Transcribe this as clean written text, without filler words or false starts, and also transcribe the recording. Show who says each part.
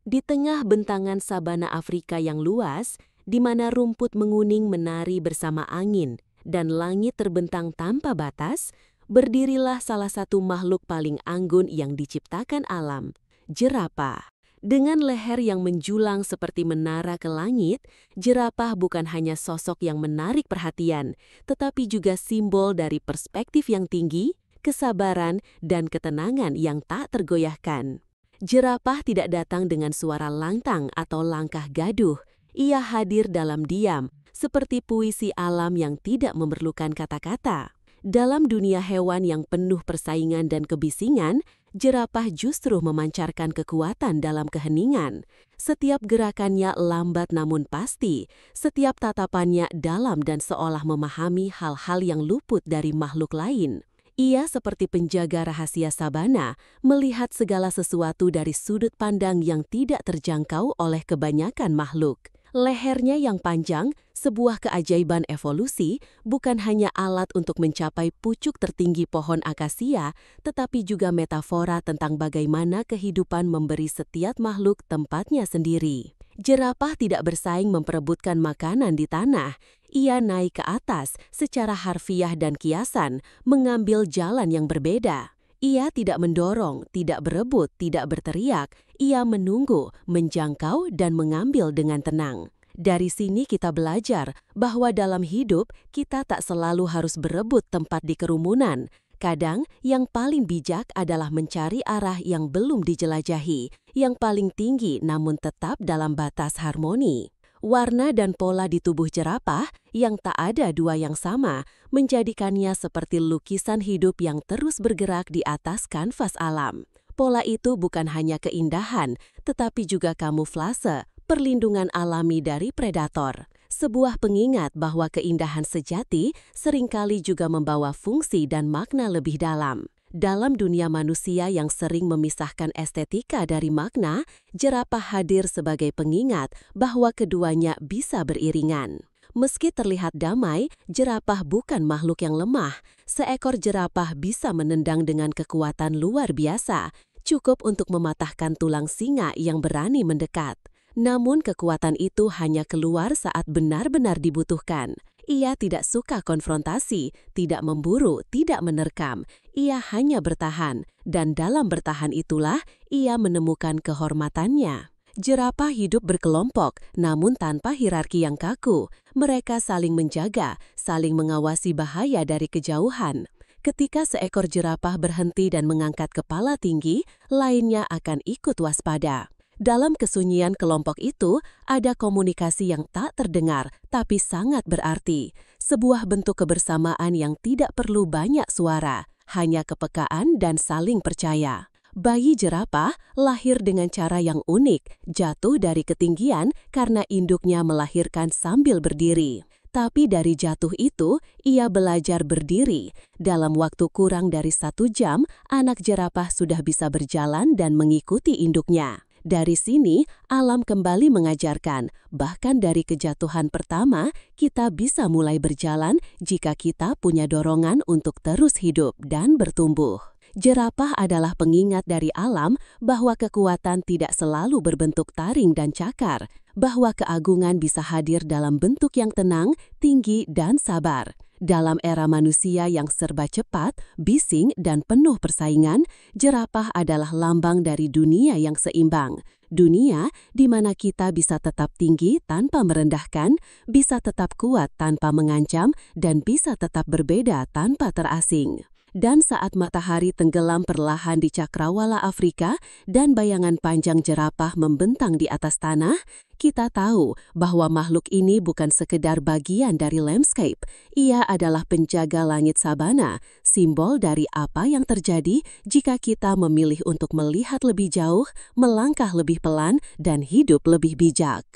Speaker 1: Di tengah bentangan sabana Afrika yang luas, di mana rumput menguning menari bersama angin dan langit terbentang tanpa batas, berdirilah salah satu makhluk paling anggun yang diciptakan alam, jerapah. Dengan leher yang menjulang seperti menara ke langit, jerapah bukan hanya sosok yang menarik perhatian, tetapi juga simbol dari perspektif yang tinggi, kesabaran, dan ketenangan yang tak tergoyahkan. Jerapah tidak datang dengan suara lantang atau langkah gaduh. Ia hadir dalam diam, seperti puisi alam yang tidak memerlukan kata-kata. Dalam dunia hewan yang penuh persaingan dan kebisingan, jerapah justru memancarkan kekuatan dalam keheningan. Setiap gerakannya lambat namun pasti, setiap tatapannya dalam dan seolah memahami hal-hal yang luput dari makhluk lain. Ia seperti penjaga rahasia sabana, melihat segala sesuatu dari sudut pandang yang tidak terjangkau oleh kebanyakan makhluk. Lehernya yang panjang, sebuah keajaiban evolusi, bukan hanya alat untuk mencapai pucuk tertinggi pohon akasia, tetapi juga metafora tentang bagaimana kehidupan memberi setiap makhluk tempatnya sendiri. Jerapah tidak bersaing memperebutkan makanan di tanah. Ia naik ke atas secara harfiah dan kiasan, mengambil jalan yang berbeda. Ia tidak mendorong, tidak berebut, tidak berteriak. Ia menunggu, menjangkau, dan mengambil dengan tenang. Dari sini kita belajar bahwa dalam hidup kita tak selalu harus berebut tempat di kerumunan. Kadang yang paling bijak adalah mencari arah yang belum dijelajahi, yang paling tinggi namun tetap dalam batas harmoni. Warna dan pola di tubuh jerapah yang tak ada dua yang sama menjadikannya seperti lukisan hidup yang terus bergerak di atas kanvas alam. Pola itu bukan hanya keindahan, tetapi juga kamuflase, perlindungan alami dari predator. Sebuah pengingat bahwa keindahan sejati seringkali juga membawa fungsi dan makna lebih dalam. Dalam dunia manusia yang sering memisahkan estetika dari makna, jerapah hadir sebagai pengingat bahwa keduanya bisa beriringan. Meski terlihat damai, jerapah bukan makhluk yang lemah. Seekor jerapah bisa menendang dengan kekuatan luar biasa, cukup untuk mematahkan tulang singa yang berani mendekat. Namun kekuatan itu hanya keluar saat benar-benar dibutuhkan. Ia tidak suka konfrontasi, tidak memburu, tidak menerkam. Ia hanya bertahan, dan dalam bertahan itulah ia menemukan kehormatannya. Jerapah hidup berkelompok, namun tanpa hierarki yang kaku. Mereka saling menjaga, saling mengawasi bahaya dari kejauhan. Ketika seekor jerapah berhenti dan mengangkat kepala tinggi, lainnya akan ikut waspada. Dalam kesunyian kelompok itu, ada komunikasi yang tak terdengar, tapi sangat berarti. Sebuah bentuk kebersamaan yang tidak perlu banyak suara, hanya kepekaan dan saling percaya. Bayi jerapah lahir dengan cara yang unik, jatuh dari ketinggian karena induknya melahirkan sambil berdiri. Tapi dari jatuh itu, ia belajar berdiri. Dalam waktu kurang dari 1 jam, anak jerapah sudah bisa berjalan dan mengikuti induknya. Dari sini, alam kembali mengajarkan, bahkan dari kejatuhan pertama, kita bisa mulai berjalan jika kita punya dorongan untuk terus hidup dan bertumbuh. Jerapah adalah pengingat dari alam bahwa kekuatan tidak selalu berbentuk taring dan cakar, bahwa keagungan bisa hadir dalam bentuk yang tenang, tinggi, dan sabar. Dalam era manusia yang serba cepat, bising, dan penuh persaingan, jerapah adalah lambang dari dunia yang seimbang. Dunia di mana kita bisa tetap tinggi tanpa merendahkan, bisa tetap kuat tanpa mengancam, dan bisa tetap berbeda tanpa terasing. Dan saat matahari tenggelam perlahan di cakrawala Afrika dan bayangan panjang jerapah membentang di atas tanah, kita tahu bahwa makhluk ini bukan sekedar bagian dari landscape. Ia adalah penjaga langit sabana, simbol dari apa yang terjadi jika kita memilih untuk melihat lebih jauh, melangkah lebih pelan, dan hidup lebih bijak.